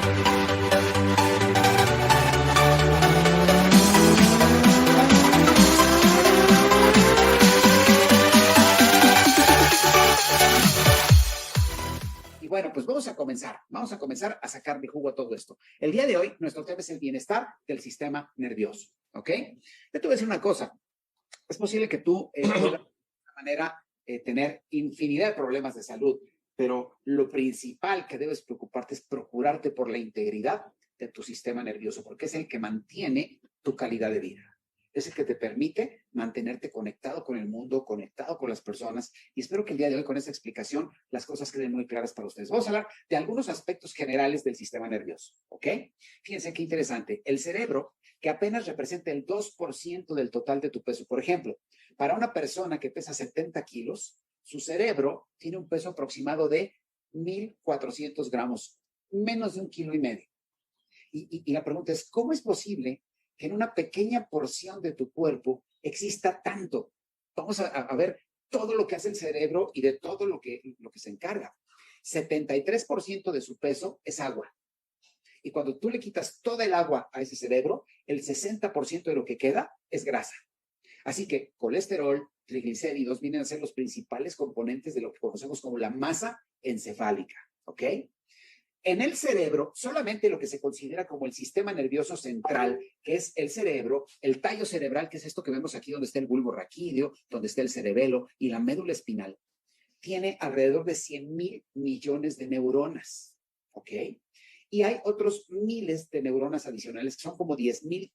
Y bueno, pues vamos a comenzar a sacarle jugo a todo esto. El día de hoy, nuestro tema es el bienestar del sistema nervioso, ¿ok? Yo te voy a decir una cosa. Es posible que tú puedas de alguna manera tener infinidad de problemas de salud, pero lo principal que debes preocuparte es procurarte por la integridad de tu sistema nervioso, porque es el que mantiene tu calidad de vida. Es el que te permite mantenerte conectado con el mundo, conectado con las personas, y espero que el día de hoy con esta explicación las cosas queden muy claras para ustedes. Vamos a hablar de algunos aspectos generales del sistema nervioso, ¿ok? Fíjense qué interesante. El cerebro, que apenas representa el 2% del total de tu peso. Por ejemplo, para una persona que pesa 70 kilos, su cerebro tiene un peso aproximado de 1,400 gramos, menos de 1,5 kilos. Y la pregunta es, ¿cómo es posible que en una pequeña porción de tu cuerpo exista tanto? Vamos a ver todo lo que hace el cerebro y de todo lo que se encarga. 73% de su peso es agua. Y cuando tú le quitas toda el agua a ese cerebro, el 60% de lo que queda es grasa. Así que colesterol, triglicéridos vienen a ser los principales componentes de lo que conocemos como la masa encefálica, ¿ok? En el cerebro, solamente lo que se considera como el sistema nervioso central, que es el cerebro, el tallo cerebral, que es esto que vemos aquí donde está el bulbo raquídeo, donde está el cerebelo y la médula espinal, tiene alrededor de 100,000 millones de neuronas, ¿ok? Y hay otros miles de neuronas adicionales, que son como 10,000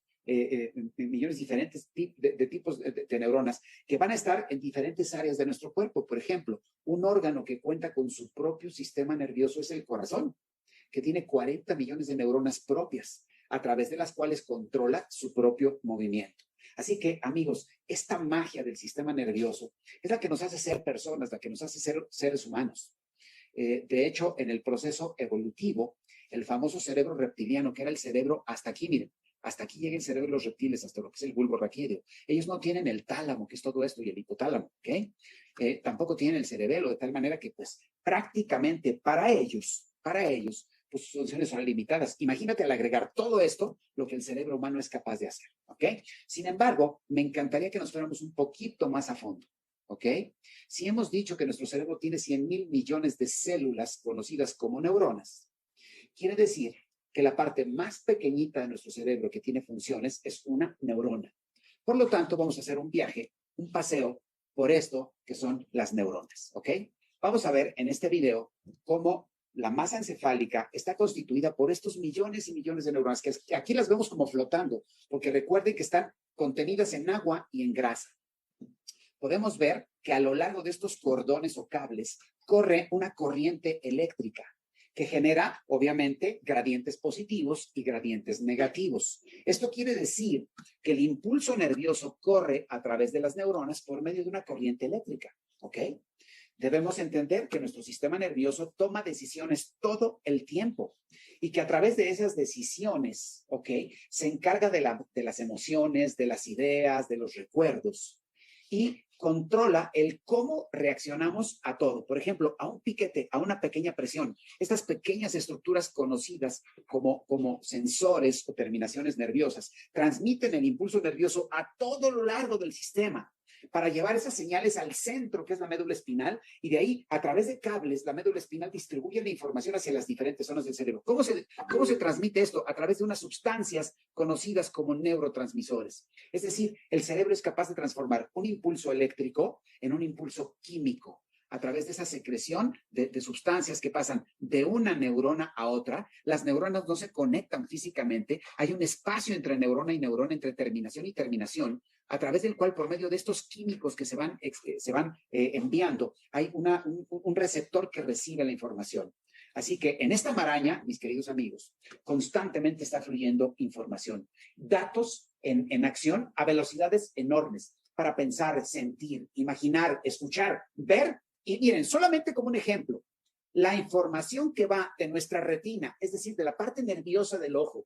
millones diferentes de tipos de neuronas que van a estar en diferentes áreas de nuestro cuerpo. Por ejemplo, un órgano que cuenta con su propio sistema nervioso es el corazón, que tiene 40 millones de neuronas propias, a través de las cuales controla su propio movimiento. Así que, amigos, esta magia del sistema nervioso es la que nos hace ser personas, la que nos hace ser seres humanos. De hecho, en el proceso evolutivo, el famoso cerebro reptiliano, que era el cerebro hasta aquí, miren, hasta aquí llega el cerebro de los reptiles, hasta lo que es el bulbo raquídeo. Ellos no tienen el tálamo, que es todo esto, y el hipotálamo, ¿ok? Tampoco tienen el cerebelo, de tal manera que, pues, prácticamente para ellos, pues sus funciones son limitadas. Imagínate al agregar todo esto, lo que el cerebro humano es capaz de hacer, ¿ok? Sin embargo, me encantaría que nos fuéramos un poquito más a fondo, ¿ok? Si hemos dicho que nuestro cerebro tiene 100,000 millones de células conocidas como neuronas, quiere decir que la parte más pequeñita de nuestro cerebro que tiene funciones es una neurona. Por lo tanto, vamos a hacer un viaje, un paseo por esto que son las neuronas, ¿ok? Vamos a ver en este video cómo la masa encefálica está constituida por estos millones y millones de neuronas, que aquí las vemos como flotando, porque recuerden que están contenidas en agua y en grasa. Podemos ver que a lo largo de estos cordones o cables corre una corriente eléctrica que genera, obviamente, gradientes positivos y gradientes negativos. Esto quiere decir que el impulso nervioso corre a través de las neuronas por medio de una corriente eléctrica, ¿ok? Debemos entender que nuestro sistema nervioso toma decisiones todo el tiempo y que a través de esas decisiones, ¿ok?, se encarga de las emociones, de las ideas, de los recuerdos y controla el cómo reaccionamos a todo. Por ejemplo, a un piquete, a una pequeña presión. Estas pequeñas estructuras conocidas como sensores o terminaciones nerviosas transmiten el impulso nervioso a todo lo largo del sistema para llevar esas señales al centro, que es la médula espinal, y de ahí, a través de cables, la médula espinal distribuye la información hacia las diferentes zonas del cerebro. ¿Cómo se transmite esto? A través de unas sustancias conocidas como neurotransmisores. Es decir, el cerebro es capaz de transformar un impulso eléctrico en un impulso químico a través de esa secreción de sustancias que pasan de una neurona a otra. Las neuronas no se conectan físicamente, hay un espacio entre neurona y neurona, entre terminación y terminación, a través del cual, por medio de estos químicos que se van enviando, hay un receptor que recibe la información. Así que en esta maraña, mis queridos amigos, constantemente está fluyendo información, datos en acción a velocidades enormes para pensar, sentir, imaginar, escuchar, ver. Y miren, solamente como un ejemplo, la información que va de nuestra retina, es decir, de la parte nerviosa del ojo,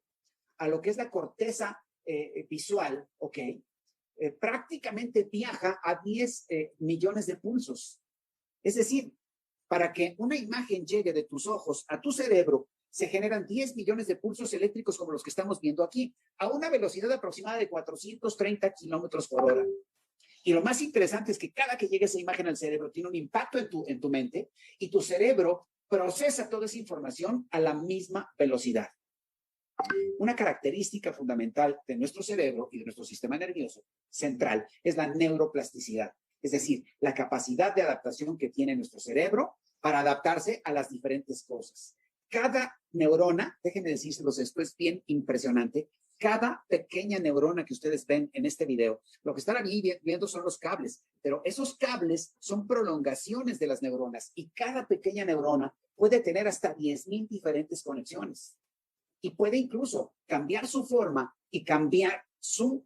a lo que es la corteza visual, ¿ok? Prácticamente viaja a 10 millones de pulsos. Es decir, para que una imagen llegue de tus ojos a tu cerebro, se generan 10 millones de pulsos eléctricos como los que estamos viendo aquí, a una velocidad aproximada de 430 kilómetros por hora. Y lo más interesante es que cada que llega esa imagen al cerebro tiene un impacto en tu mente y tu cerebro procesa toda esa información a la misma velocidad. Una característica fundamental de nuestro cerebro y de nuestro sistema nervioso central es la neuroplasticidad, es decir, la capacidad de adaptación que tiene nuestro cerebro para adaptarse a las diferentes cosas. Cada neurona, déjenme decírselos, esto es bien impresionante, cada pequeña neurona que ustedes ven en este video, lo que están aquí viendo son los cables, pero esos cables son prolongaciones de las neuronas y cada pequeña neurona puede tener hasta 10,000 diferentes conexiones y puede incluso cambiar su forma y cambiar su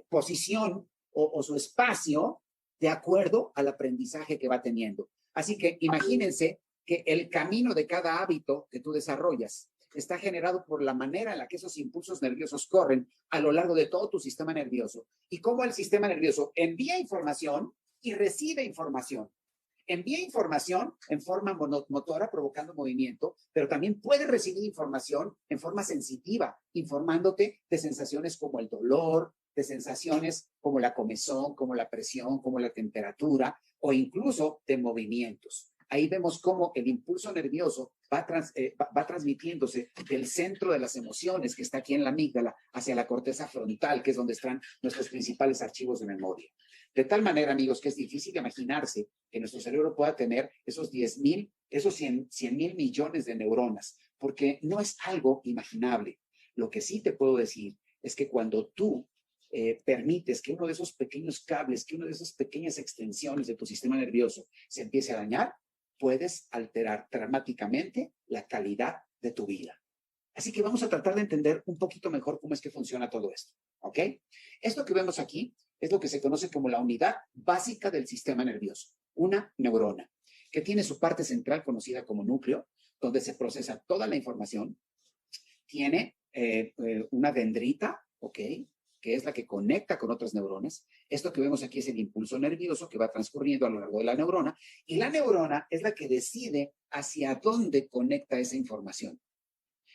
posición o su espacio de acuerdo al aprendizaje que va teniendo. Así que imagínense que el camino de cada hábito que tú desarrollas está generado por la manera en la que esos impulsos nerviosos corren a lo largo de todo tu sistema nervioso y cómo el sistema nervioso envía información y recibe información. Envía información en forma motora, provocando movimiento, pero también puede recibir información en forma sensitiva, informándote de sensaciones como el dolor, de sensaciones como la comezón, como la presión, como la temperatura o incluso de movimientos. Ahí vemos cómo el impulso nervioso va transmitiéndose del centro de las emociones, que está aquí en la amígdala, hacia la corteza frontal, que es donde están nuestros principales archivos de memoria. De tal manera, amigos, que es difícil imaginarse que nuestro cerebro pueda tener esos 10,000, esos 100,000 millones de neuronas, porque no es algo imaginable. Lo que sí te puedo decir es que cuando tú permites que uno de esos pequeños cables, que una de esas pequeñas extensiones de tu sistema nervioso se empiece a dañar, puedes alterar dramáticamente la calidad de tu vida. Así que vamos a tratar de entender un poquito mejor cómo es que funciona todo esto, ¿ok? Esto que vemos aquí es lo que se conoce como la unidad básica del sistema nervioso, una neurona, que tiene su parte central conocida como núcleo, donde se procesa toda la información, tiene una dendrita, ¿ok?, que es la que conecta con otras neuronas. Esto que vemos aquí es el impulso nervioso que va transcurriendo a lo largo de la neurona, y la neurona es la que decide hacia dónde conecta esa información.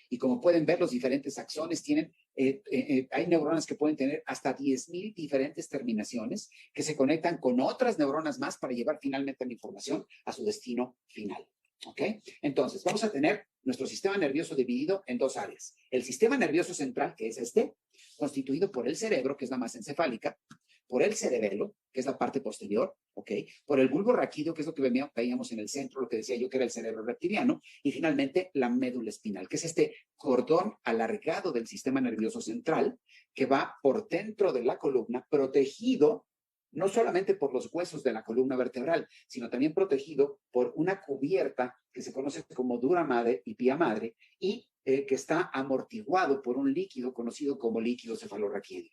Y como pueden ver, los diferentes axones tienen, hay neuronas que pueden tener hasta 10,000 diferentes terminaciones que se conectan con otras neuronas más para llevar finalmente la información a su destino final. ¿Ok? Entonces, vamos a tener nuestro sistema nervioso dividido en dos áreas. El sistema nervioso central, que es este, constituido por el cerebro, que es la masa encefálica, por el cerebelo, que es la parte posterior, ¿ok?, por el bulbo raquídeo, que es lo que veíamos en el centro, lo que decía yo que era el cerebro reptiliano, y finalmente la médula espinal, que es este cordón alargado del sistema nervioso central que va por dentro de la columna, protegido no solamente por los huesos de la columna vertebral, sino también protegido por una cubierta que se conoce como dura madre y pía madre, y que está amortiguado por un líquido conocido como líquido cefalorraquídeo.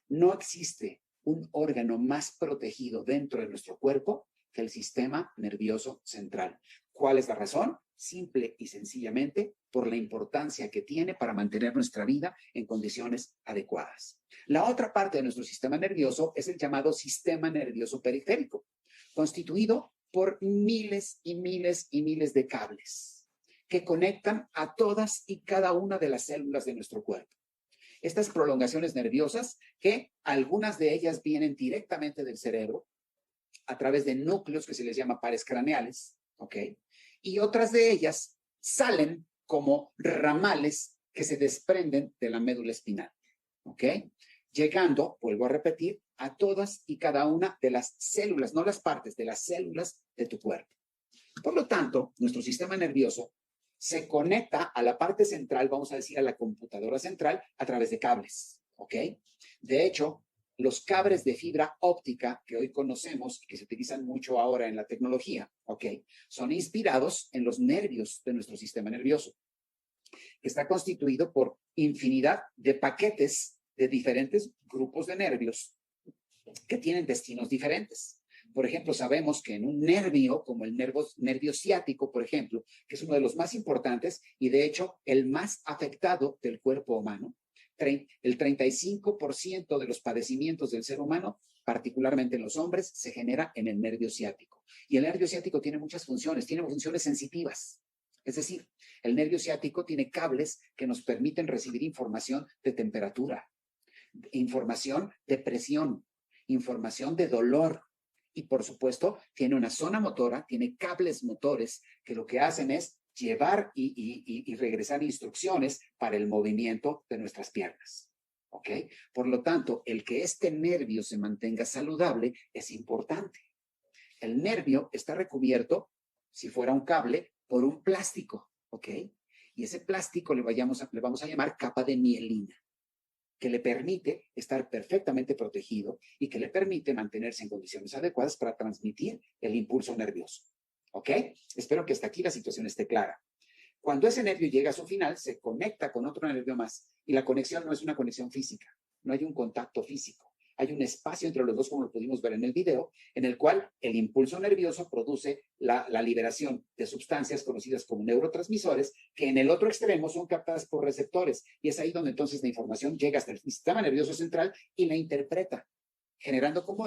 No existe un órgano más protegido dentro de nuestro cuerpo que el sistema nervioso central. ¿Cuál es la razón? Simple y sencillamente por la importancia que tiene para mantener nuestra vida en condiciones adecuadas. La otra parte de nuestro sistema nervioso es el llamado sistema nervioso periférico, constituido por miles y miles y miles de cables que conectan a todas y cada una de las células de nuestro cuerpo. Estas prolongaciones nerviosas, que algunas de ellas vienen directamente del cerebro a través de núcleos que se les llama pares craneales, ¿ok?, y otras de ellas salen como ramales que se desprenden de la médula espinal, ¿ok?, llegando, vuelvo a repetir, a todas y cada una de las células, no las partes, de las células de tu cuerpo. Por lo tanto, nuestro sistema nervioso se conecta a la parte central, vamos a decir a la computadora central, a través de cables, ¿ok? De hecho, los cables de fibra óptica que hoy conocemos y que se utilizan mucho ahora en la tecnología, ¿ok?, son inspirados en los nervios de nuestro sistema nervioso, que está constituido por infinidad de paquetes de diferentes grupos de nervios que tienen destinos diferentes. Por ejemplo, sabemos que en un nervio, como el nervio ciático, por ejemplo, que es uno de los más importantes y de hecho el más afectado del cuerpo humano, el 35% de los padecimientos del ser humano, particularmente en los hombres, se genera en el nervio ciático. Y el nervio ciático tiene muchas funciones, tiene funciones sensitivas. Es decir, el nervio ciático tiene cables que nos permiten recibir información de temperatura, información de presión, información de dolor. Y por supuesto, tiene una zona motora, tiene cables motores que lo que hacen es llevar y regresar instrucciones para el movimiento de nuestras piernas. ¿Ok? Por lo tanto, el que este nervio se mantenga saludable es importante. El nervio está recubierto, si fuera un cable, por un plástico. ¿Ok? Y ese plástico le vamos a llamar capa de mielina, que le permite estar perfectamente protegido y que le permite mantenerse en condiciones adecuadas para transmitir el impulso nervioso. ¿Ok? Espero que hasta aquí la situación esté clara. Cuando ese nervio llega a su final, se conecta con otro nervio más y la conexión no es una conexión física, no hay un contacto físico. Hay un espacio entre los dos, como lo pudimos ver en el video, en el cual el impulso nervioso produce la liberación de sustancias conocidas como neurotransmisores, que en el otro extremo son captadas por receptores. Y es ahí donde entonces la información llega hasta el sistema nervioso central y la interpreta, generando como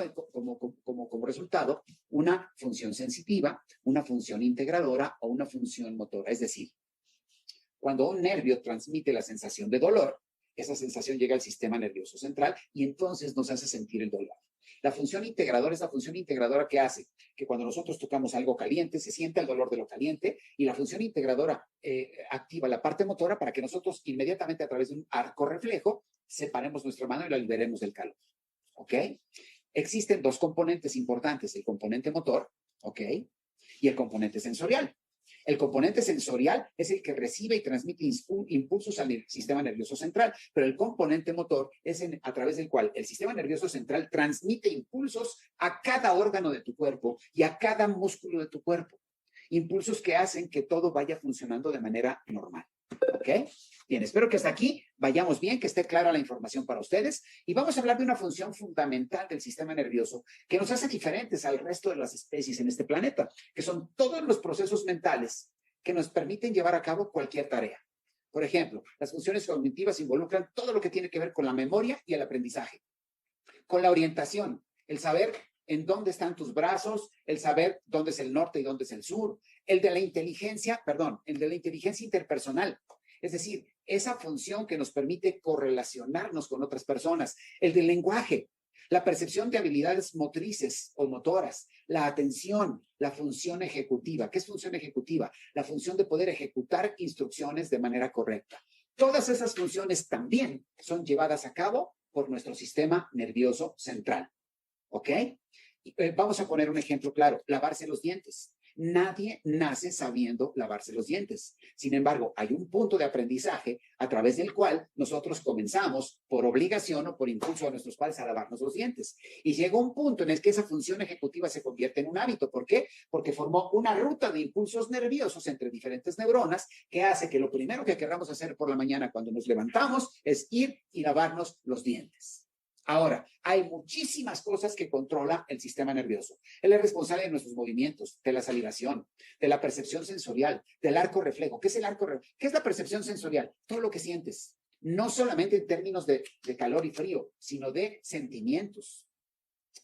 resultado una función sensitiva, una función integradora o una función motora. Es decir, cuando un nervio transmite la sensación de dolor, esa sensación llega al sistema nervioso central y entonces nos hace sentir el dolor. La función integradora es la función integradora que hace que cuando nosotros tocamos algo caliente se sienta el dolor de lo caliente, y la función integradora activa la parte motora para que nosotros inmediatamente a través de un arco reflejo separemos nuestra mano y la liberemos del calor. ¿Ok? Existen dos componentes importantes, el componente motor, ¿ok? Y el componente sensorial. El componente sensorial es el que recibe y transmite impulsos al sistema nervioso central, pero el componente motor es a través del cual el sistema nervioso central transmite impulsos a cada órgano de tu cuerpo y a cada músculo de tu cuerpo. Impulsos que hacen que todo vaya funcionando de manera normal. ¿Ok? Bien, espero que hasta aquí vayamos bien, que esté clara la información para ustedes, y vamos a hablar de una función fundamental del sistema nervioso que nos hace diferentes al resto de las especies en este planeta, que son todos los procesos mentales que nos permiten llevar a cabo cualquier tarea. Por ejemplo, las funciones cognitivas involucran todo lo que tiene que ver con la memoria y el aprendizaje, con la orientación, el saber en dónde están tus brazos, el saber dónde es el norte y dónde es el sur, el de la inteligencia interpersonal. Es decir, esa función que nos permite correlacionarnos con otras personas, el del lenguaje, la percepción de habilidades motrices o motoras, la atención, la función ejecutiva. ¿Qué es función ejecutiva? La función de poder ejecutar instrucciones de manera correcta. Todas esas funciones también son llevadas a cabo por nuestro sistema nervioso central. ¿Ok? Vamos a poner un ejemplo claro, lavarse los dientes. Nadie nace sabiendo lavarse los dientes. Sin embargo, hay un punto de aprendizaje a través del cual nosotros comenzamos por obligación o por impulso de nuestros padres a lavarnos los dientes. Y llega un punto en el que esa función ejecutiva se convierte en un hábito. ¿Por qué? Porque formó una ruta de impulsos nerviosos entre diferentes neuronas que hace que lo primero que queramos hacer por la mañana cuando nos levantamos es ir y lavarnos los dientes. Ahora, hay muchísimas cosas que controla el sistema nervioso. Él es responsable de nuestros movimientos, de la salivación, de la percepción sensorial, del arco reflejo. ¿Qué es el arco reflejo? ¿Qué es la percepción sensorial? Todo lo que sientes. No solamente en términos de calor y frío, sino de sentimientos.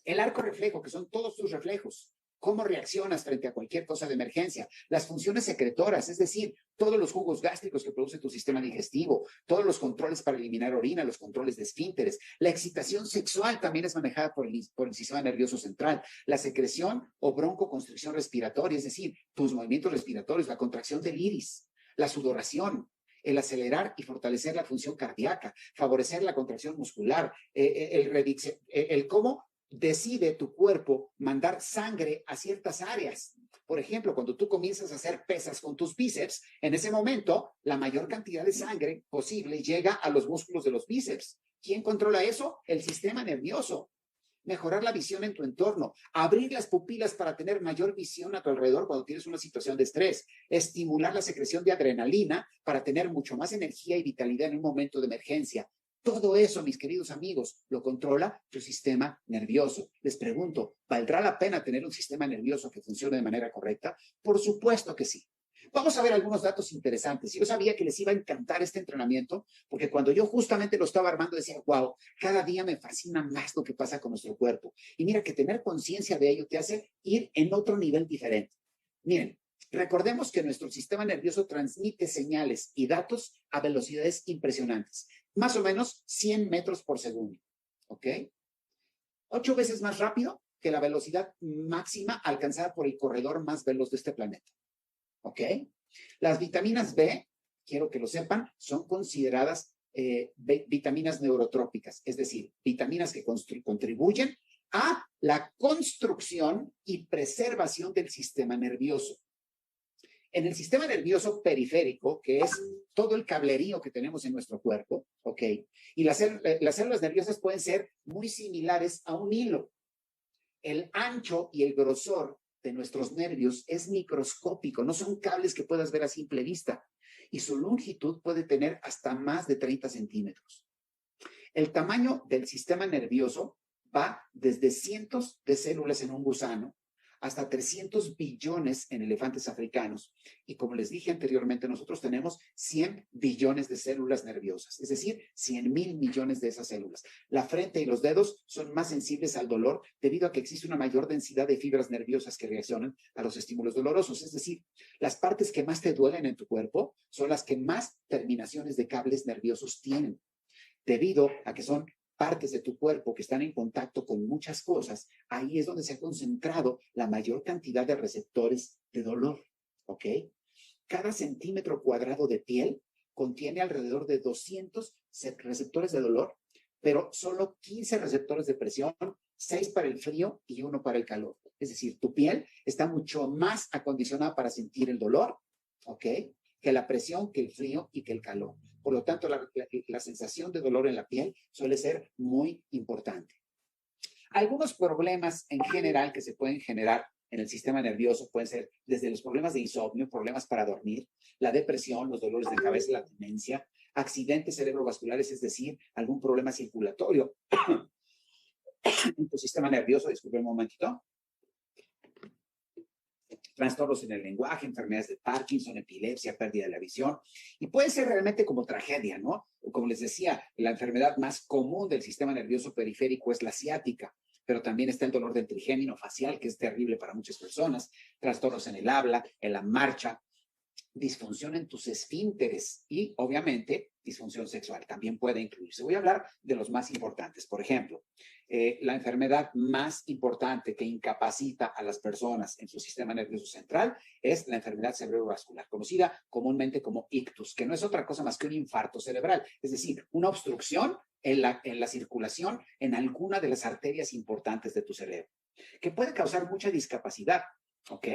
El arco reflejo, que son todos tus reflejos. ¿Cómo reaccionas frente a cualquier cosa de emergencia? Las funciones secretoras, es decir, todos los jugos gástricos que produce tu sistema digestivo, todos los controles para eliminar orina, los controles de esfínteres. La excitación sexual también es manejada por el sistema nervioso central. La secreción o broncoconstricción respiratoria, es decir, tus movimientos respiratorios, la contracción del iris, la sudoración, el acelerar y fortalecer la función cardíaca, favorecer la contracción muscular, el cómo decide tu cuerpo mandar sangre a ciertas áreas. Por ejemplo, cuando tú comienzas a hacer pesas con tus bíceps, en ese momento la mayor cantidad de sangre posible llega a los músculos de los bíceps. ¿Quién controla eso? El sistema nervioso. Mejorar la visión en tu entorno, abrir las pupilas para tener mayor visión a tu alrededor cuando tienes una situación de estrés, estimular la secreción de adrenalina para tener mucho más energía y vitalidad en un momento de emergencia. Todo eso, mis queridos amigos, lo controla tu sistema nervioso. Les pregunto, ¿valdrá la pena tener un sistema nervioso que funcione de manera correcta? Por supuesto que sí. Vamos a ver algunos datos interesantes. Yo sabía que les iba a encantar este entrenamiento, porque cuando yo justamente lo estaba armando decía, wow, cada día me fascina más lo que pasa con nuestro cuerpo. Y mira que tener conciencia de ello te hace ir en otro nivel diferente. Miren, Recordemos que nuestro sistema nervioso transmite señales y datos a velocidades impresionantes, más o menos 100 metros por segundo, ¿ok? 8 veces más rápido que la velocidad máxima alcanzada por el corredor más veloz de este planeta, ¿ok? Las vitaminas B, quiero que lo sepan, son consideradas vitaminas neurotrópicas, es decir, vitaminas que contribuyen a la construcción y preservación del sistema nervioso. En el sistema nervioso periférico, que es todo el cablerío que tenemos en nuestro cuerpo, ¿ok? Y las células nerviosas pueden ser muy similares a un hilo. El ancho y el grosor de nuestros nervios es microscópico, no son cables que puedas ver a simple vista. Y su longitud puede tener hasta más de 30 centímetros. El tamaño del sistema nervioso va desde cientos de células en un gusano hasta 300 billones en elefantes africanos. Y como les dije anteriormente, nosotros tenemos 100 billones de células nerviosas, es decir, 100,000 millones de esas células. La frente y los dedos son más sensibles al dolor debido a que existe una mayor densidad de fibras nerviosas que reaccionan a los estímulos dolorosos. Es decir, las partes que más te duelen en tu cuerpo son las que más terminaciones de cables nerviosos tienen, debido a que son partes de tu cuerpo que están en contacto con muchas cosas. Ahí es donde se ha concentrado la mayor cantidad de receptores de dolor, ¿ok? Cada centímetro cuadrado de piel contiene alrededor de 200 receptores de dolor, pero solo 15 receptores de presión, 6 para el frío y 1 para el calor. Es decir, tu piel está mucho más acondicionada para sentir el dolor, ¿ok? Que la presión, que el frío y que el calor. Por lo tanto, la sensación de dolor en la piel suele ser muy importante. Algunos problemas en general que se pueden generar en el sistema nervioso pueden ser desde los problemas de insomnio, problemas para dormir, la depresión, los dolores de cabeza, la demencia, accidentes cerebrovasculares, es decir, algún problema circulatorio en tu sistema nervioso. Disculpe un momentito. Trastornos en el lenguaje, enfermedades de Parkinson, epilepsia, pérdida de la visión, y puede ser realmente como tragedia, ¿no? Como les decía, la enfermedad más común del sistema nervioso periférico es la ciática, pero también está el dolor del trigémino facial, que es terrible para muchas personas, trastornos en el habla, en la marcha, disfunción en tus esfínteres y, obviamente, disfunción sexual también puede incluirse. Voy a hablar de los más importantes. Por ejemplo, la enfermedad más importante que incapacita a las personas en su sistema nervioso central es la enfermedad cerebrovascular, conocida comúnmente como ictus, que no es otra cosa más que un infarto cerebral, es decir, una obstrucción en la circulación en alguna de las arterias importantes de tu cerebro, que puede causar mucha discapacidad. ¿Ok?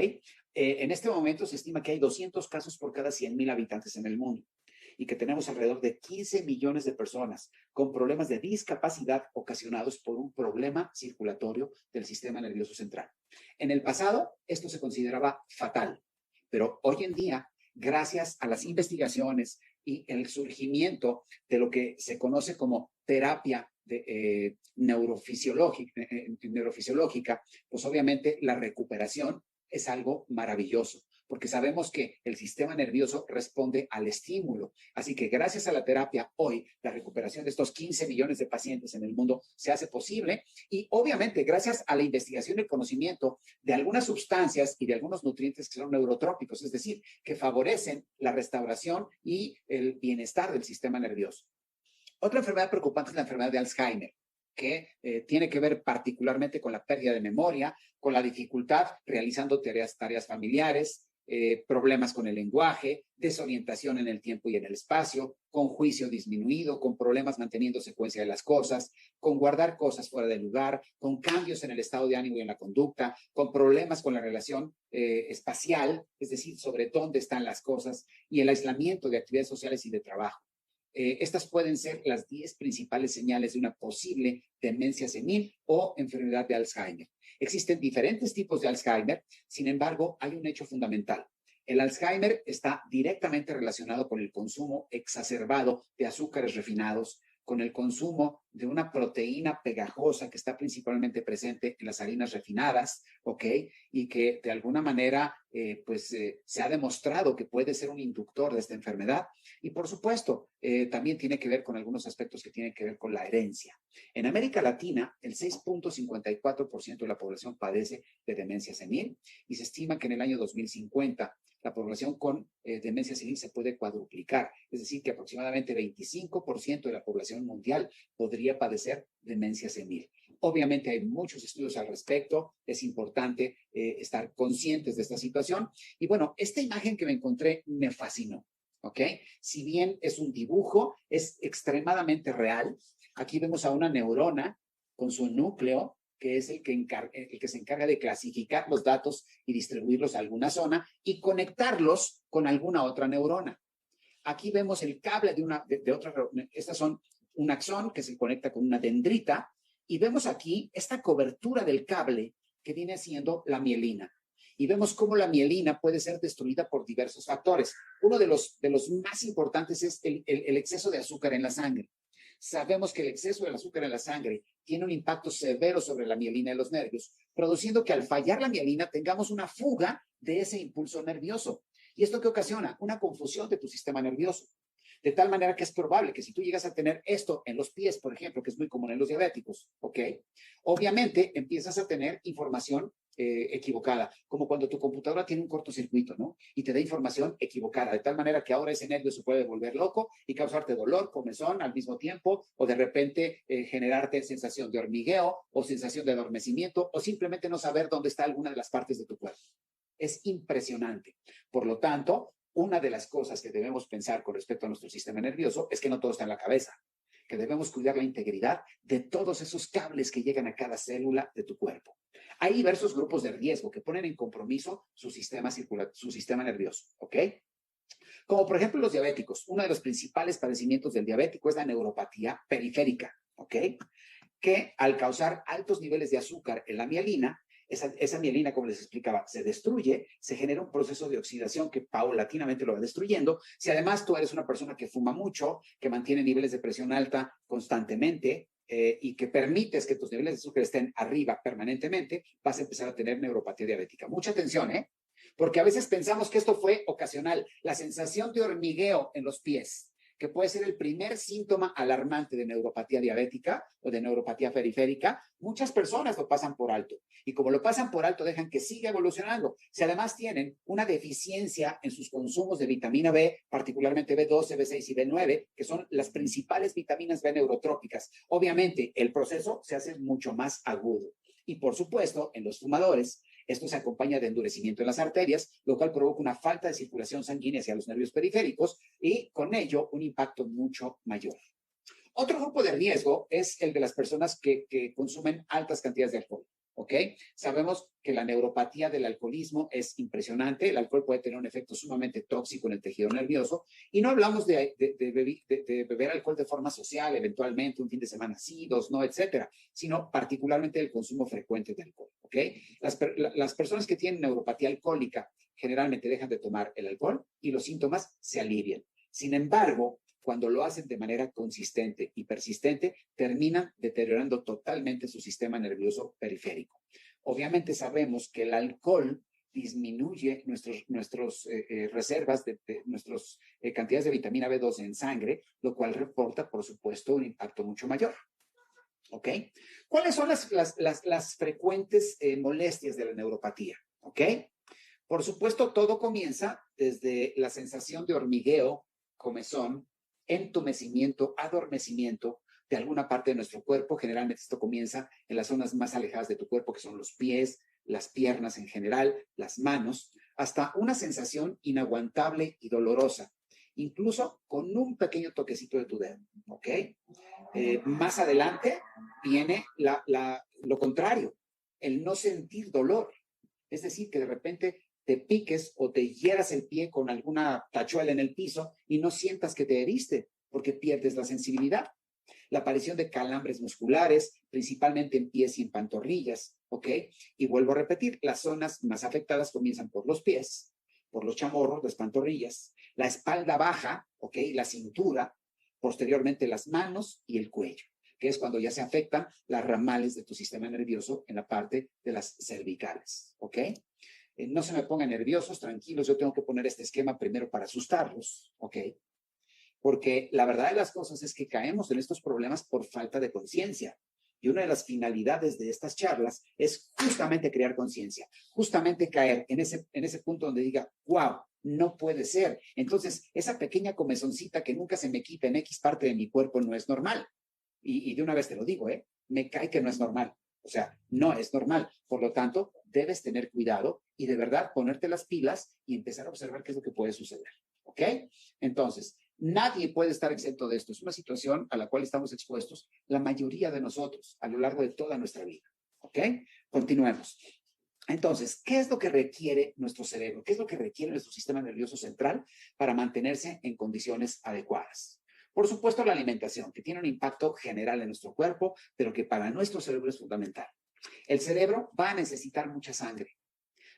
En este momento se estima que hay 200 casos por cada 100,000 habitantes en el mundo y que tenemos alrededor de 15 millones de personas con problemas de discapacidad ocasionados por un problema circulatorio del sistema nervioso central. En el pasado, esto se consideraba fatal, pero hoy en día, gracias a las investigaciones y el surgimiento de lo que se conoce como terapia neurofisiológica, pues obviamente la recuperación es algo maravilloso, porque sabemos que el sistema nervioso responde al estímulo. Así que gracias a la terapia, hoy la recuperación de estos 15 millones de pacientes en el mundo se hace posible y obviamente gracias a la investigación y el conocimiento de algunas sustancias y de algunos nutrientes que son neurotrópicos, es decir, que favorecen la restauración y el bienestar del sistema nervioso. Otra enfermedad preocupante es la enfermedad de Alzheimer, que tiene que ver particularmente con la pérdida de memoria, con la dificultad realizando tareas familiares, problemas con el lenguaje, desorientación en el tiempo y en el espacio, con juicio disminuido, con problemas manteniendo secuencia de las cosas, con guardar cosas fuera del lugar, con cambios en el estado de ánimo y en la conducta, con problemas con la relación espacial, es decir, sobre dónde están las cosas, y el aislamiento de actividades sociales y de trabajo. Estas pueden ser las 10 principales señales de una posible demencia senil o enfermedad de Alzheimer. Existen diferentes tipos de Alzheimer, sin embargo, hay un hecho fundamental. El Alzheimer está directamente relacionado con el consumo exacerbado de azúcares refinados, con el consumo de una proteína pegajosa que está principalmente presente en las harinas refinadas, ¿ok? Y que de alguna manera, se ha demostrado que puede ser un inductor de esta enfermedad. Y por supuesto, también tiene que ver con algunos aspectos que tienen que ver con la herencia. En América Latina, el 6.54% de la población padece de demencia senil y se estima que en el año 2050 la población con demencia senil se puede cuadruplicar, es decir, que aproximadamente 25% de la población mundial podría padecer demencia senil. Obviamente hay muchos estudios al respecto, es importante estar conscientes de esta situación. Y bueno, esta imagen que me encontré me fascinó, ¿ok? Si bien es un dibujo, es extremadamente real. Aquí vemos a una neurona con su núcleo, que es el que se encarga de clasificar los datos y distribuirlos a alguna zona y conectarlos con alguna otra neurona. Aquí vemos el cable de otra, estas son un axón que se conecta con una dendrita y vemos aquí esta cobertura del cable que viene siendo la mielina. Y vemos cómo la mielina puede ser destruida por diversos factores. Uno de los más importantes es el exceso de azúcar en la sangre. Sabemos que el exceso del azúcar en la sangre tiene un impacto severo sobre la mielina de los nervios, produciendo que al fallar la mielina tengamos una fuga de ese impulso nervioso. ¿Y esto qué ocasiona? Una confusión de tu sistema nervioso. De tal manera que es probable que si tú llegas a tener esto en los pies, por ejemplo, que es muy común en los diabéticos, ¿ok? Obviamente empiezas a tener información equivocada, como cuando tu computadora tiene un cortocircuito, ¿no? Y te da información equivocada, de tal manera que ahora ese nervio se puede volver loco y causarte dolor, comezón al mismo tiempo, o de repente generarte sensación de hormigueo o sensación de adormecimiento, o simplemente no saber dónde está alguna de las partes de tu cuerpo. Es impresionante. Por lo tanto, una de las cosas que debemos pensar con respecto a nuestro sistema nervioso es que no todo está en la cabeza, que debemos cuidar la integridad de todos esos cables que llegan a cada célula de tu cuerpo. Hay diversos grupos de riesgo que ponen en compromiso su sistema nervioso, ¿ok? Como por ejemplo los diabéticos. Uno de los principales padecimientos del diabético es la neuropatía periférica, ¿ok? Que al causar altos niveles de azúcar en la mielina, esa mielina, como les explicaba, se destruye, se genera un proceso de oxidación que paulatinamente lo va destruyendo. Si además tú eres una persona que fuma mucho, que mantiene niveles de presión alta constantemente y que permites que tus niveles de azúcar estén arriba permanentemente, vas a empezar a tener neuropatía diabética. Mucha atención, ¿eh? Porque a veces pensamos que esto fue ocasional. La sensación de hormigueo en los pies, que puede ser el primer síntoma alarmante de neuropatía diabética o de neuropatía periférica, muchas personas lo pasan por alto. Y como lo pasan por alto, dejan que siga evolucionando. Si además tienen una deficiencia en sus consumos de vitamina B, particularmente B12, B6 y B9, que son las principales vitaminas B neurotrópicas, obviamente el proceso se hace mucho más agudo. Y por supuesto, en los fumadores, esto se acompaña de endurecimiento en las arterias, lo cual provoca una falta de circulación sanguínea hacia los nervios periféricos y con ello un impacto mucho mayor. Otro grupo de riesgo es el de las personas que consumen altas cantidades de alcohol. ¿Ok? Sabemos que la neuropatía del alcoholismo es impresionante. El alcohol puede tener un efecto sumamente tóxico en el tejido nervioso. Y no hablamos de beber alcohol de forma social, eventualmente un fin de semana sí, dos no, etcétera, sino particularmente el consumo frecuente de alcohol. ¿Ok? Las personas que tienen neuropatía alcohólica generalmente dejan de tomar el alcohol y los síntomas se alivian. Sin embargo, cuando lo hacen de manera consistente y persistente, terminan deteriorando totalmente su sistema nervioso periférico. Obviamente sabemos que el alcohol disminuye nuestras reservas nuestras cantidades de vitamina B12 en sangre, lo cual reporta, por supuesto, un impacto mucho mayor. ¿Ok? ¿Cuáles son las frecuentes molestias de la neuropatía? ¿Ok? Por supuesto, todo comienza desde la sensación de hormigueo, comezón, entumecimiento, adormecimiento de alguna parte de nuestro cuerpo. Generalmente esto comienza en las zonas más alejadas de tu cuerpo, que son los pies, las piernas en general, las manos, hasta una sensación inaguantable y dolorosa, incluso con un pequeño toquecito de tu dedo, ¿ok? Más adelante viene lo contrario, el no sentir dolor. Es decir, que de repente te piques o te hieras el pie con alguna tachuela en el piso y no sientas que te heriste porque pierdes la sensibilidad. La aparición de calambres musculares, principalmente en pies y en pantorrillas, ¿ok? Y vuelvo a repetir, las zonas más afectadas comienzan por los pies, por los chamorros, las pantorrillas, la espalda baja, ¿ok? La cintura, posteriormente las manos y el cuello. que es cuando ya se afectan las ramales de tu sistema nervioso en la parte de las cervicales, ¿ok? No se me pongan nerviosos, tranquilos, yo tengo que poner este esquema primero para asustarlos, ¿ok? Porque la verdad de las cosas es que caemos en estos problemas por falta de conciencia. Y una de las finalidades de estas charlas es justamente crear conciencia, justamente caer en ese punto donde diga, wow, no puede ser. Entonces, esa pequeña comezoncita que nunca se me quita en X parte de mi cuerpo no es normal. Y de una vez te lo digo, me cae que no es normal. O sea, no es normal. Por lo tanto, debes tener cuidado y de verdad ponerte las pilas y empezar a observar qué es lo que puede suceder. ¿Ok? Entonces, nadie puede estar exento de esto. Es una situación a la cual estamos expuestos la mayoría de nosotros a lo largo de toda nuestra vida. ¿Ok? Continuemos. Entonces, ¿qué es lo que requiere nuestro cerebro? ¿Qué es lo que requiere nuestro sistema nervioso central para mantenerse en condiciones adecuadas? Por supuesto, la alimentación, que tiene un impacto general en nuestro cuerpo, pero que para nuestro cerebro es fundamental. El cerebro va a necesitar mucha sangre,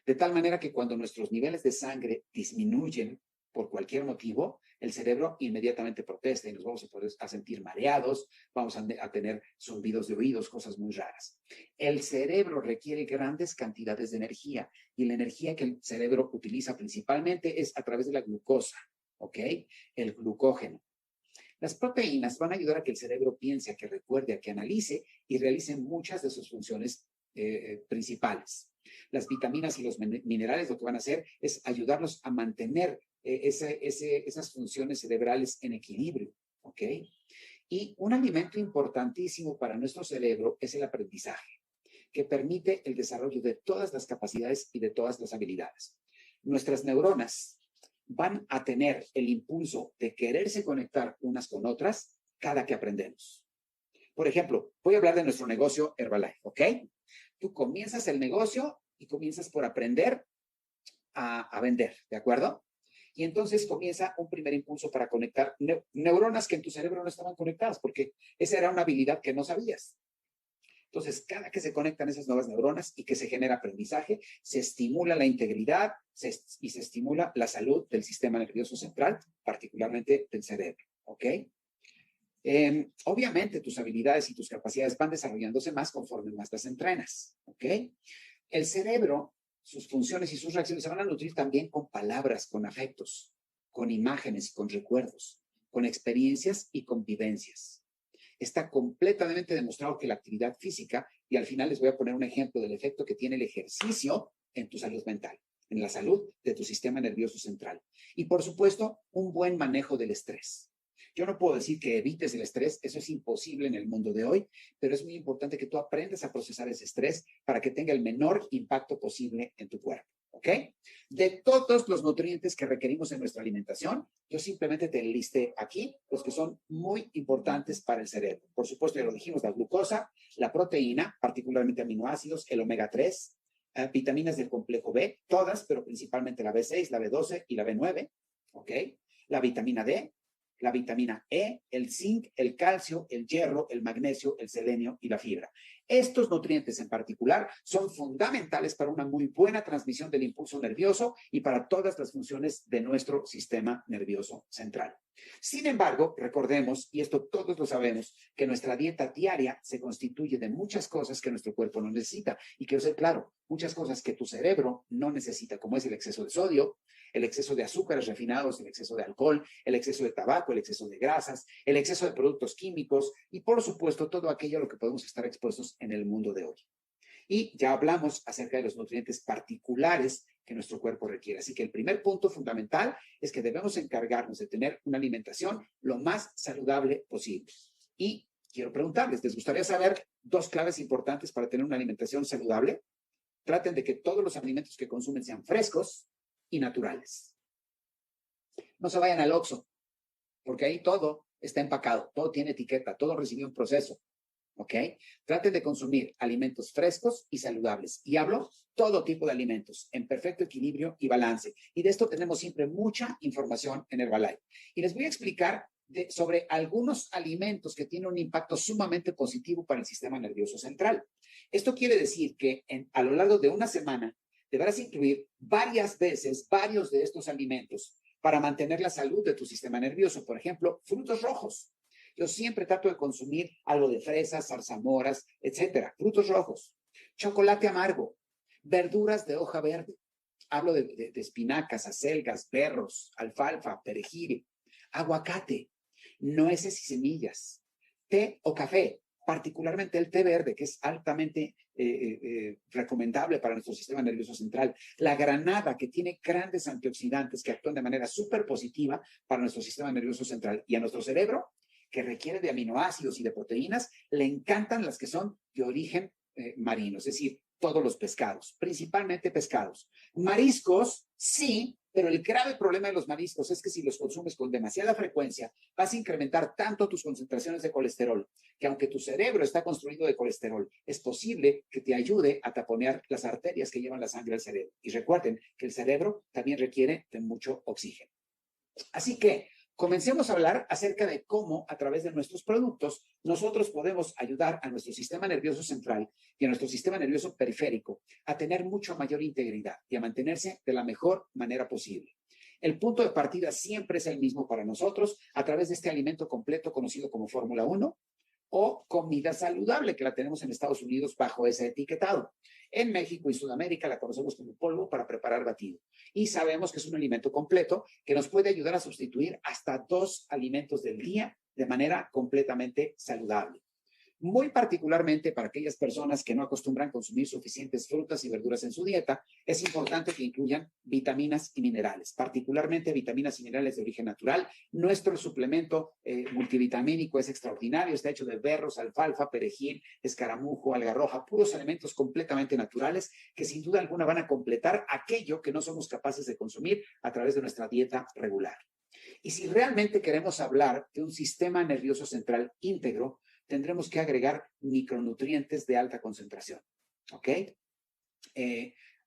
de tal manera que cuando nuestros niveles de sangre disminuyen por cualquier motivo, el cerebro inmediatamente protesta y nos vamos a sentir mareados, vamos a tener zumbidos de oídos, cosas muy raras. El cerebro requiere grandes cantidades de energía y la energía que el cerebro utiliza principalmente es a través de la glucosa, ¿ok? El glucógeno. Las proteínas van a ayudar a que el cerebro piense, a que recuerde, a que analice y realice muchas de sus funciones principales. Las vitaminas y los minerales lo que van a hacer es ayudarnos a mantener esas funciones cerebrales en equilibrio, ¿ok? Y un alimento importantísimo para nuestro cerebro es el aprendizaje, que permite el desarrollo de todas las capacidades y de todas las habilidades. Nuestras neuronas van a tener el impulso de quererse conectar unas con otras cada que aprendemos. Por ejemplo, voy a hablar de nuestro negocio Herbalife, ¿ok? Tú comienzas el negocio y comienzas por aprender a vender, ¿de acuerdo? Y entonces comienza un primer impulso para conectar neuronas que en tu cerebro no estaban conectadas, porque esa era una habilidad que no sabías. Entonces, cada que se conectan esas nuevas neuronas y que se genera aprendizaje, se estimula la integridad y se estimula la salud del sistema nervioso central, particularmente del cerebro, ¿ok? Obviamente, tus habilidades y tus capacidades van desarrollándose más conforme más las entrenas, ¿ok? El cerebro, sus funciones y sus reacciones se van a nutrir también con palabras, con afectos, con imágenes, con recuerdos, con experiencias y con vivencias. Está completamente demostrado que la actividad física, y al final les voy a poner un ejemplo del efecto que tiene el ejercicio en tu salud mental, en la salud de tu sistema nervioso central. Y por supuesto, un buen manejo del estrés. Yo no puedo decir que evites el estrés, eso es imposible en el mundo de hoy, pero es muy importante que tú aprendas a procesar ese estrés para que tenga el menor impacto posible en tu cuerpo, ¿ok? De todos los nutrientes que requerimos en nuestra alimentación, yo simplemente te listé aquí los que son muy importantes para el cerebro. Por supuesto, ya lo dijimos, la glucosa, la proteína, particularmente aminoácidos, el omega 3, vitaminas del complejo B, todas, pero principalmente la B6, la B12 y la B9, ¿ok? La vitamina D, la vitamina E, el zinc, el calcio, el hierro, el magnesio, el selenio y la fibra. Estos nutrientes en particular son fundamentales para una muy buena transmisión del impulso nervioso y para todas las funciones de nuestro sistema nervioso central. Sin embargo, recordemos, y esto todos lo sabemos, que nuestra dieta diaria se constituye de muchas cosas que nuestro cuerpo no necesita. Y quiero ser claro, muchas cosas que tu cerebro no necesita, como es el exceso de sodio, el exceso de azúcares refinados, el exceso de alcohol, el exceso de tabaco, el exceso de grasas, el exceso de productos químicos y, por supuesto, todo aquello a lo que podemos estar expuestos en el mundo de hoy. Y ya hablamos acerca de los nutrientes particulares que nuestro cuerpo requiere. Así que el primer punto fundamental es que debemos encargarnos de tener una alimentación lo más saludable posible. Y quiero preguntarles, ¿les gustaría saber dos claves importantes para tener una alimentación saludable? Traten de que todos los alimentos que consumen sean frescos y naturales. No se vayan al Oxxo, porque ahí todo está empacado, todo tiene etiqueta, todo recibió un proceso, ¿ok? Traten de consumir alimentos frescos y saludables. Y hablo todo tipo de alimentos en perfecto equilibrio y balance. Y de esto tenemos siempre mucha información en Herbalife. Y les voy a explicar sobre algunos alimentos que tienen un impacto sumamente positivo para el sistema nervioso central. Esto quiere decir que a lo largo de una semana deberás incluir varias veces varios de estos alimentos para mantener la salud de tu sistema nervioso. Por ejemplo, frutos rojos. Yo siempre trato de consumir algo de fresas, zarzamoras, etcétera, frutos rojos, chocolate amargo, verduras de hoja verde. Hablo de espinacas, acelgas, berros, alfalfa, perejil, aguacate, nueces y semillas, té o café, particularmente el té verde, que es altamente recomendable para nuestro sistema nervioso central. La granada, que tiene grandes antioxidantes que actúan de manera súper positiva para nuestro sistema nervioso central. Y a nuestro cerebro, que requiere de aminoácidos y de proteínas, le encantan las que son de origen marino, es decir, todos los pescados, principalmente pescados. Mariscos, sí, pero el grave problema de los mariscos es que si los consumes con demasiada frecuencia, vas a incrementar tanto tus concentraciones de colesterol, que aunque tu cerebro está construido de colesterol, es posible que te ayude a taponear las arterias que llevan la sangre al cerebro. Y recuerden que el cerebro también requiere de mucho oxígeno. Así que comencemos a hablar acerca de cómo a través de nuestros productos nosotros podemos ayudar a nuestro sistema nervioso central y a nuestro sistema nervioso periférico a tener mucho mayor integridad y a mantenerse de la mejor manera posible. El punto de partida siempre es el mismo para nosotros a través de este alimento completo conocido como Fórmula 1 o comida saludable, que la tenemos en Estados Unidos bajo ese etiquetado. En México y Sudamérica la conocemos como polvo para preparar batido. Y sabemos que es un alimento completo que nos puede ayudar a sustituir hasta 2 alimentos del día de manera completamente saludable. Muy particularmente para aquellas personas que no acostumbran consumir suficientes frutas y verduras en su dieta, es importante que incluyan vitaminas y minerales, particularmente vitaminas y minerales de origen natural. Nuestro suplemento multivitamínico es extraordinario, está hecho de berros, alfalfa, perejil, escaramujo, alga roja, puros elementos completamente naturales que sin duda alguna van a completar aquello que no somos capaces de consumir a través de nuestra dieta regular. Y si realmente queremos hablar de un sistema nervioso central íntegro, tendremos que agregar micronutrientes de alta concentración. ¿Ok?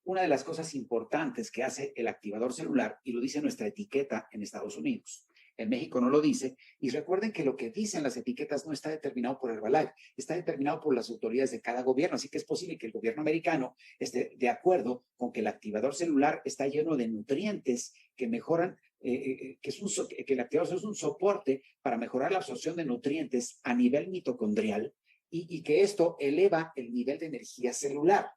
Una de las cosas importantes que hace el activador celular, y lo dice nuestra etiqueta en Estados Unidos, en México no lo dice, y recuerden que lo que dicen las etiquetas no está determinado por Herbalife, está determinado por las autoridades de cada gobierno, así que es posible que el gobierno americano esté de acuerdo con que el activador celular está lleno de nutrientes que mejoran que el activador es un soporte para mejorar la absorción de nutrientes a nivel mitocondrial y que esto eleva el nivel de energía celular.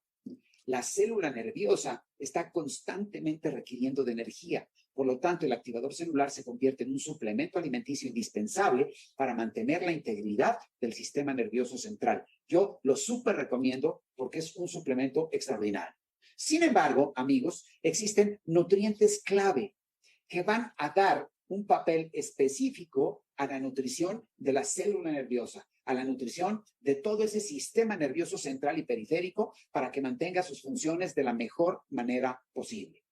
La célula nerviosa está constantemente requiriendo de energía. Por lo tanto, el activador celular se convierte en un suplemento alimenticio indispensable para mantener la integridad del sistema nervioso central. Yo lo súper recomiendo porque es un suplemento extraordinario. Sin embargo, amigos, existen nutrientes clave que van a dar un papel específico a la nutrición de la célula nerviosa, a la nutrición de todo ese sistema nervioso central y periférico para que mantenga sus funciones de la mejor manera posible.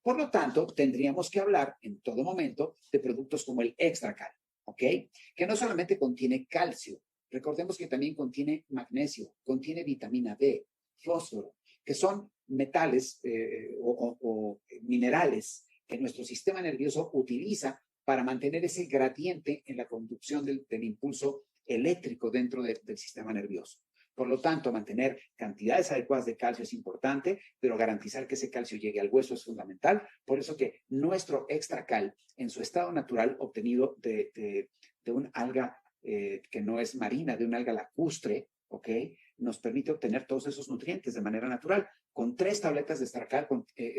Por lo tanto, tendríamos que hablar en todo momento de productos como el ExtraCal, ¿ok? Que no solamente contiene calcio, recordemos que también contiene magnesio, contiene vitamina D, fósforo, que son metales o minerales que nuestro sistema nervioso utiliza para mantener ese gradiente en la conducción del impulso eléctrico dentro del sistema nervioso. Por lo tanto, mantener cantidades adecuadas de calcio es importante, pero garantizar que ese calcio llegue al hueso es fundamental. Por eso que nuestro ExtraCal, en su estado natural, obtenido de un alga que no es marina, de un alga lacustre, ¿ok?, nos permite obtener todos esos nutrientes de manera natural. Con 3 tabletas de ExtraCal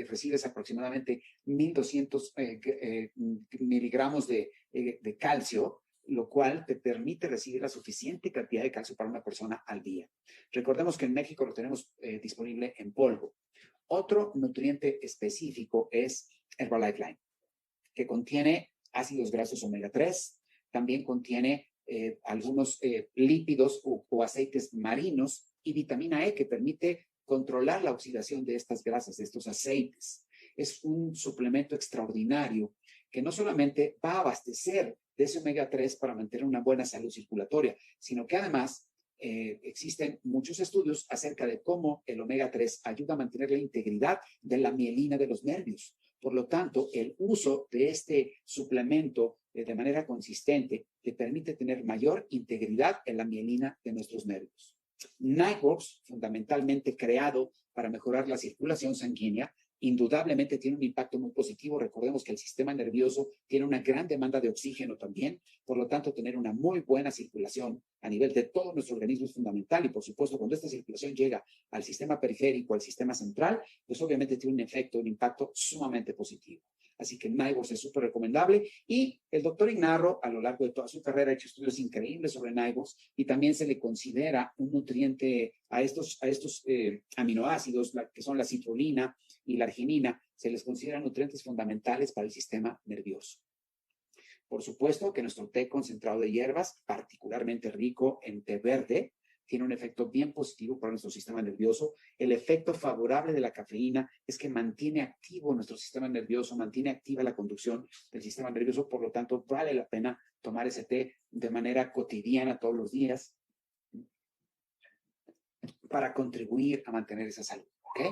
recibes aproximadamente 1.200 miligramos de calcio, lo cual te permite recibir la suficiente cantidad de calcio para una persona al día. Recordemos que en México lo tenemos disponible en polvo. Otro nutriente específico es Herbalife Lime, que contiene ácidos grasos omega 3, también contiene algunos lípidos o aceites marinos y vitamina E que permite controlar la oxidación de estas grasas, de estos aceites. Es un suplemento extraordinario que no solamente va a abastecer de ese omega 3 para mantener una buena salud circulatoria, sino que además existen muchos estudios acerca de cómo el omega 3 ayuda a mantener la integridad de la mielina de los nervios. Por lo tanto, el uso de este suplemento de manera consistente te permite tener mayor integridad en la mielina de nuestros nervios. Nightworks, fundamentalmente creado para mejorar la circulación sanguínea, indudablemente tiene un impacto muy positivo. Recordemos que el sistema nervioso tiene una gran demanda de oxígeno también, por lo tanto, tener una muy buena circulación a nivel de todo nuestro organismo es fundamental y, por supuesto, cuando esta circulación llega al sistema periférico, al sistema central, pues obviamente tiene un efecto, un impacto sumamente positivo. Así que NIGOS es súper recomendable y el doctor Ignarro a lo largo de toda su carrera ha hecho estudios increíbles sobre NIGOS y también se le considera un nutriente a estos aminoácidos que son la citrulina y la arginina, se les considera nutrientes fundamentales para el sistema nervioso. Por supuesto que nuestro té concentrado de hierbas, particularmente rico en té verde, tiene un efecto bien positivo para nuestro sistema nervioso. El efecto favorable de la cafeína es que mantiene activo nuestro sistema nervioso, mantiene activa la conducción del sistema nervioso, por lo tanto, vale la pena tomar ese té de manera cotidiana todos los días para contribuir a mantener esa salud, ¿ok?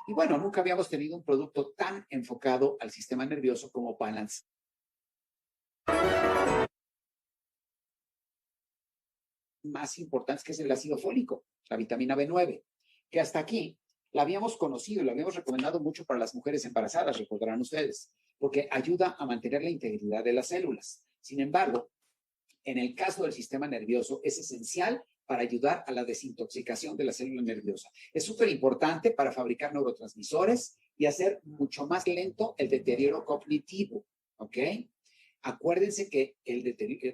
Y bueno, nunca habíamos tenido un producto tan enfocado al sistema nervioso como Balance. Más importantes que es el ácido fólico, la vitamina B9, que hasta aquí la habíamos conocido y la habíamos recomendado mucho para las mujeres embarazadas, recordarán ustedes, porque ayuda a mantener la integridad de las células. Sin embargo, en el caso del sistema nervioso es esencial para ayudar a la desintoxicación de la célula nerviosa. Es súper importante para fabricar neurotransmisores y hacer mucho más lento el deterioro cognitivo, ¿ok? Acuérdense que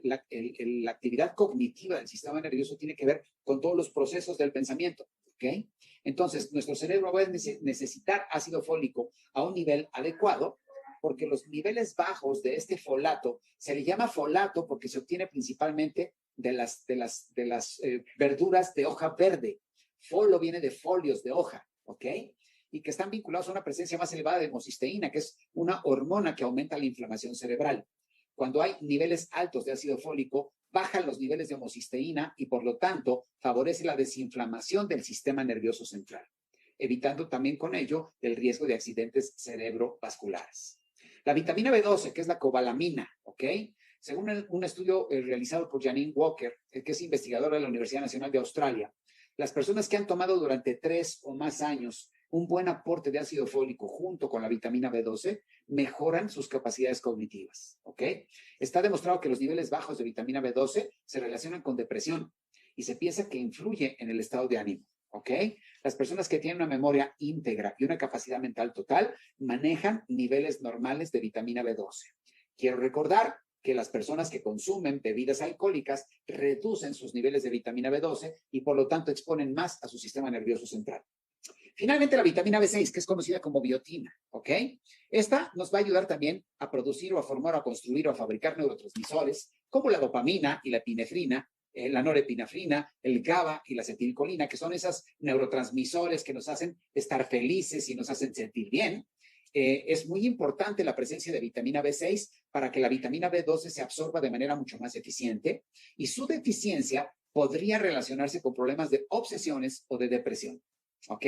la actividad cognitiva del sistema nervioso tiene que ver con todos los procesos del pensamiento, ¿ok? Entonces, nuestro cerebro va a necesitar ácido fólico a un nivel adecuado porque los niveles bajos de este folato, se le llama folato porque se obtiene principalmente de las verduras de hoja verde. Folo viene de folios de hoja, ¿ok? Y que están vinculados a una presencia más elevada de homocisteína, que es una hormona que aumenta la inflamación cerebral. Cuando hay niveles altos de ácido fólico, bajan los niveles de homocisteína y, por lo tanto, favorece la desinflamación del sistema nervioso central, evitando también con ello el riesgo de accidentes cerebrovasculares. La vitamina B12, que es la cobalamina, ¿ok? Según un estudio realizado por Janine Walker, que es investigadora de la Universidad Nacional de Australia, las personas que han tomado durante 3 o más años un buen aporte de ácido fólico junto con la vitamina B12 mejoran sus capacidades cognitivas, ¿ok? Está demostrado que los niveles bajos de vitamina B12 se relacionan con depresión y se piensa que influye en el estado de ánimo, ¿ok? Las personas que tienen una memoria íntegra y una capacidad mental total manejan niveles normales de vitamina B12. Quiero recordar que las personas que consumen bebidas alcohólicas reducen sus niveles de vitamina B12 y por lo tanto exponen más a su sistema nervioso central. Finalmente, la vitamina B6, que es conocida como biotina, ¿ok? Esta nos va a ayudar también a producir o a formar o a construir o a fabricar neurotransmisores como la dopamina y la epinefrina, la norepinefrina, el GABA y la acetilcolina, que son esos neurotransmisores que nos hacen estar felices y nos hacen sentir bien. Es muy importante la presencia de vitamina B6 para que la vitamina B12 se absorba de manera mucho más eficiente y su deficiencia podría relacionarse con problemas de obsesiones o de depresión, ¿ok?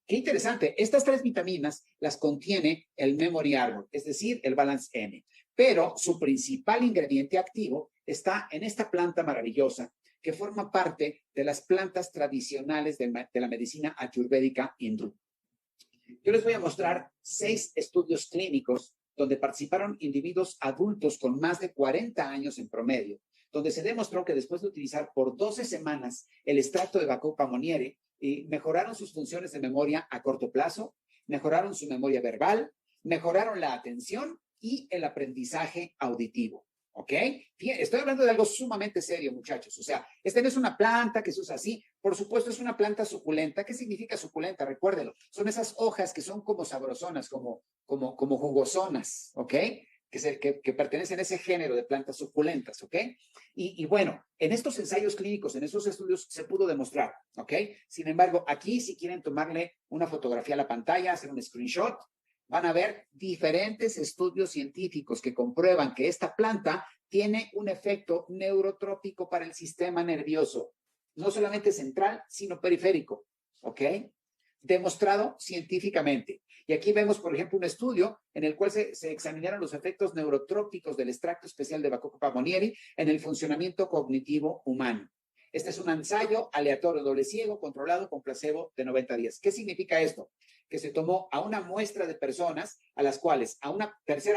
Qué interesante, estas 3 vitaminas las contiene el Memory Arbor, es decir, el Balance M, pero su principal ingrediente activo está en esta planta maravillosa que forma parte de las plantas tradicionales de la medicina ayurvédica hindú. Yo les voy a mostrar 6 estudios clínicos donde participaron individuos adultos con más de 40 años en promedio, donde se demostró que después de utilizar por 12 semanas el extracto de Bacopa monieri, mejoraron sus funciones de memoria a corto plazo, mejoraron su memoria verbal, mejoraron la atención y el aprendizaje auditivo, ¿ok? Estoy hablando de algo sumamente serio, muchachos. O sea, esta no es una planta que se usa así. Por supuesto, es una planta suculenta. ¿Qué significa suculenta? Recuérdenlo. Son esas hojas que son como sabrosonas, como jugosonas, ¿ok? Que pertenecen a ese género de plantas suculentas, ¿ok? Y bueno, en estos ensayos clínicos, en esos estudios, se pudo demostrar, ¿ok? Sin embargo, aquí, si quieren tomarle una fotografía a la pantalla, hacer un screenshot, van a ver diferentes estudios científicos que comprueban que esta planta tiene un efecto neurotrópico para el sistema nervioso, no solamente central, sino periférico, ¿ok? Demostrado científicamente. Y aquí vemos, por ejemplo, un estudio en el cual se examinaron los efectos neurotrópicos del extracto especial de Bacopa monieri en el funcionamiento cognitivo humano. Este es un ensayo aleatorio doble ciego controlado con placebo de 90 días. ¿Qué significa esto? Que se tomó a una muestra de personas a las cuales a una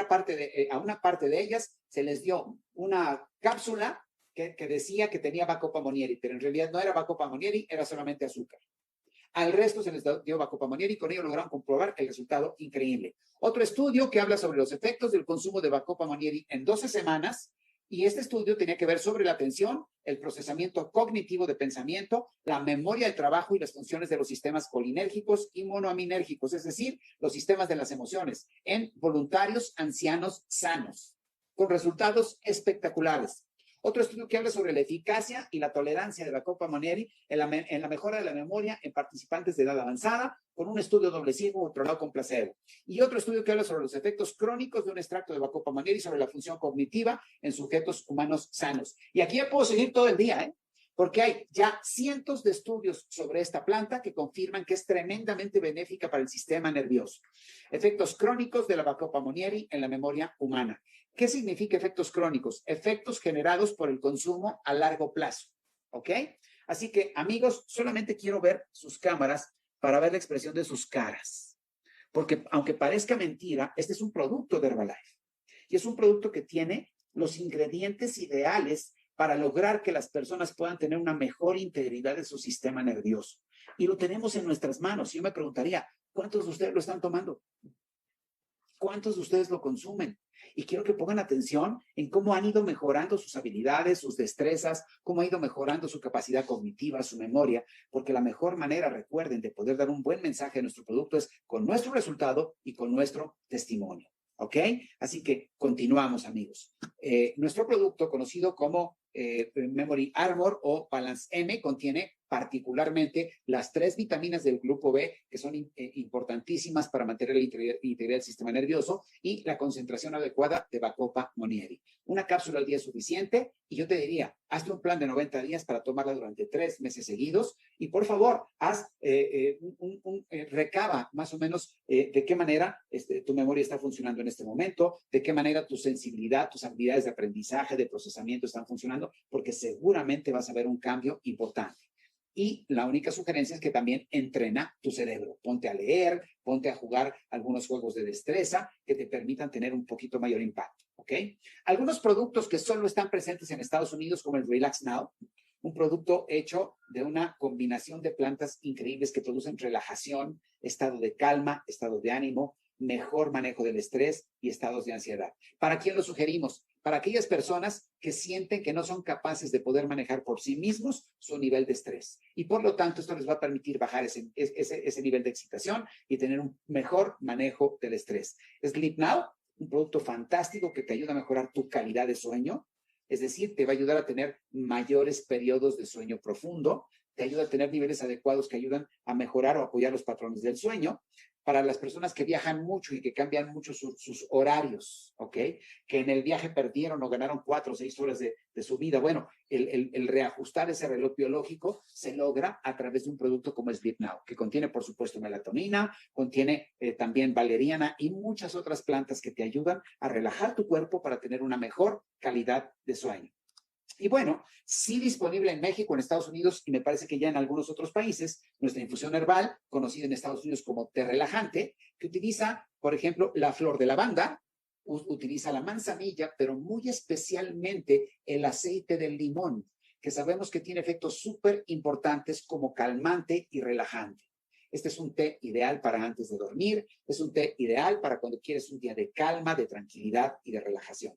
parte de ellas se les dio una cápsula que decía que tenía Bacopa Monieri, pero en realidad no era Bacopa Monieri, era solamente azúcar. Al resto se les dio Bacopa Monieri y con ello lograron comprobar el resultado increíble. Otro estudio que habla sobre los efectos del consumo de Bacopa Monieri en 12 semanas, y este estudio tenía que ver sobre la atención, el procesamiento cognitivo de pensamiento, la memoria del trabajo y las funciones de los sistemas colinérgicos y monoaminérgicos, es decir, los sistemas de las emociones, en voluntarios ancianos sanos, con resultados espectaculares. Otro estudio que habla sobre la eficacia y la tolerancia de Bacopa Monieri en la mejora de la memoria en participantes de edad avanzada, con un estudio doble ciego controlado con placebo. Y otro estudio que habla sobre los efectos crónicos de un extracto de Bacopa Monieri sobre la función cognitiva en sujetos humanos sanos. Y aquí ya puedo seguir todo el día, ¿eh? Porque hay ya cientos de estudios sobre esta planta que confirman que es tremendamente benéfica para el sistema nervioso. Efectos crónicos de la Bacopa Monieri en la memoria humana. ¿Qué significa efectos crónicos? Efectos generados por el consumo a largo plazo, ¿ok? Así que, amigos, solamente quiero ver sus cámaras para ver la expresión de sus caras. Porque, aunque parezca mentira, este es un producto de Herbalife. Y es un producto que tiene los ingredientes ideales para lograr que las personas puedan tener una mejor integridad de su sistema nervioso. Y lo tenemos en nuestras manos. Yo me preguntaría, ¿cuántos de ustedes lo están tomando? ¿Cuántos de ustedes lo consumen? Y quiero que pongan atención en cómo han ido mejorando sus habilidades, sus destrezas, cómo ha ido mejorando su capacidad cognitiva, su memoria, porque la mejor manera, recuerden, de poder dar un buen mensaje a nuestro producto es con nuestro resultado y con nuestro testimonio. ¿Ok? Así que continuamos, amigos. Nuestro producto, conocido como Memory Armor o Balance M, contiene particularmente las 3 vitaminas del grupo B, que son importantísimas para mantener la integridad del sistema nervioso, y la concentración adecuada de Bacopa Monieri. Una cápsula al día es suficiente, y yo te diría, hazte un plan de 90 días para tomarla durante 3 meses seguidos, y por favor, recaba más o menos de qué manera tu memoria está funcionando en este momento, de qué manera tu sensibilidad, tus habilidades de aprendizaje, de procesamiento están funcionando, porque seguramente vas a ver un cambio importante. Y la única sugerencia es que también entrena tu cerebro. Ponte a leer, ponte a jugar algunos juegos de destreza que te permitan tener un poquito mayor impacto, ¿ok? Algunos productos que solo están presentes en Estados Unidos, como el Relax Now, un producto hecho de una combinación de plantas increíbles que producen relajación, estado de calma, estado de ánimo, mejor manejo del estrés y estados de ansiedad. ¿Para quién lo sugerimos? Para aquellas personas que sienten que no son capaces de poder manejar por sí mismos su nivel de estrés. Y por lo tanto, esto les va a permitir bajar ese nivel de excitación y tener un mejor manejo del estrés. Sleep Now, un producto fantástico que te ayuda a mejorar tu calidad de sueño. Es decir, te va a ayudar a tener mayores periodos de sueño profundo, te ayuda a tener niveles adecuados que ayudan a mejorar o apoyar los patrones del sueño. Para las personas que viajan mucho y que cambian mucho sus horarios, ¿ok? Que en el viaje perdieron o ganaron 4 o 6 horas de su vida. Bueno, el reajustar ese reloj biológico se logra a través de un producto como Sleep Now, que contiene, por supuesto, melatonina, contiene también valeriana y muchas otras plantas que te ayudan a relajar tu cuerpo para tener una mejor calidad de sueño. Y bueno, sí disponible en México, en Estados Unidos y me parece que ya en algunos otros países, nuestra infusión herbal, conocida en Estados Unidos como té relajante, que utiliza, por ejemplo, la flor de lavanda, utiliza la manzanilla, pero muy especialmente el aceite del limón, que sabemos que tiene efectos súper importantes como calmante y relajante. Este es un té ideal para antes de dormir, es un té ideal para cuando quieres un día de calma, de tranquilidad y de relajación.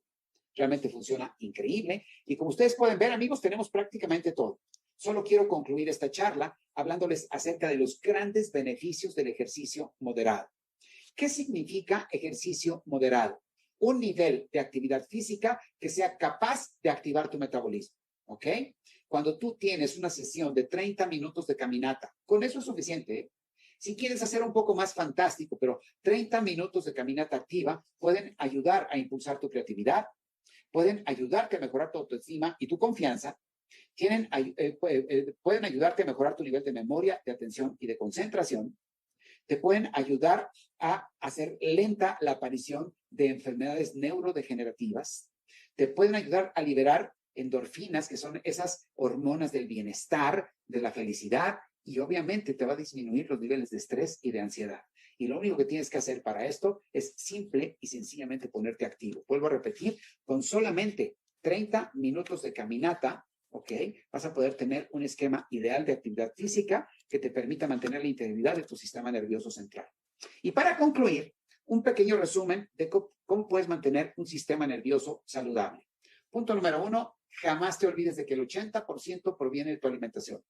Realmente funciona increíble. Y como ustedes pueden ver, amigos, tenemos prácticamente todo. Solo quiero concluir esta charla hablándoles acerca de los grandes beneficios del ejercicio moderado. ¿Qué significa ejercicio moderado? Un nivel de actividad física que sea capaz de activar tu metabolismo, ¿ok? Cuando tú tienes una sesión de 30 minutos de caminata, con eso es suficiente, ¿eh? Si quieres hacer un poco más fantástico, pero 30 minutos de caminata activa pueden ayudar a impulsar tu creatividad, pueden ayudarte a mejorar tu autoestima y tu confianza, pueden ayudarte a mejorar tu nivel de memoria, de atención y de concentración, te pueden ayudar a hacer lenta la aparición de enfermedades neurodegenerativas, te pueden ayudar a liberar endorfinas, que son esas hormonas del bienestar, de la felicidad, y obviamente te va a disminuir los niveles de estrés y de ansiedad. Y lo único que tienes que hacer para esto es simple y sencillamente ponerte activo. Vuelvo a repetir, con solamente 30 minutos de caminata, ¿ok? Vas a poder tener un esquema ideal de actividad física que te permita mantener la integridad de tu sistema nervioso central. Y para concluir, un pequeño resumen de cómo puedes mantener un sistema nervioso saludable. Punto número 1, jamás te olvides de que el 80% proviene de tu alimentación.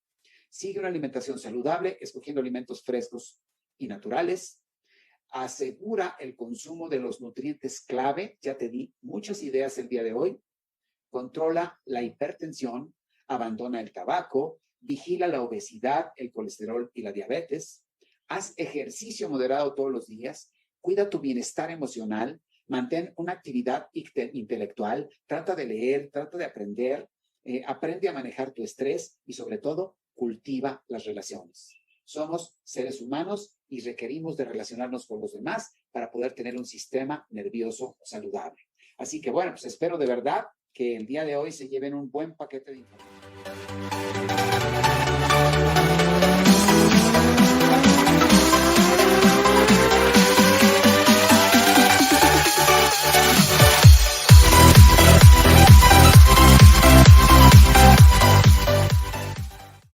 Sigue una alimentación saludable, escogiendo alimentos frescos y naturales. Asegura el consumo de los nutrientes clave. Ya te di muchas ideas el día de hoy. Controla la hipertensión, abandona el tabaco, vigila la obesidad, el colesterol y la diabetes. Haz ejercicio moderado todos los días. Cuida tu bienestar emocional. Mantén una actividad intelectual. Trata de leer, trata de aprender. Aprende a manejar tu estrés y sobre todo, cultiva las relaciones. Somos seres humanos y requerimos de relacionarnos con los demás para poder tener un sistema nervioso saludable. Así que bueno, pues espero de verdad que el día de hoy se lleven un buen paquete de información.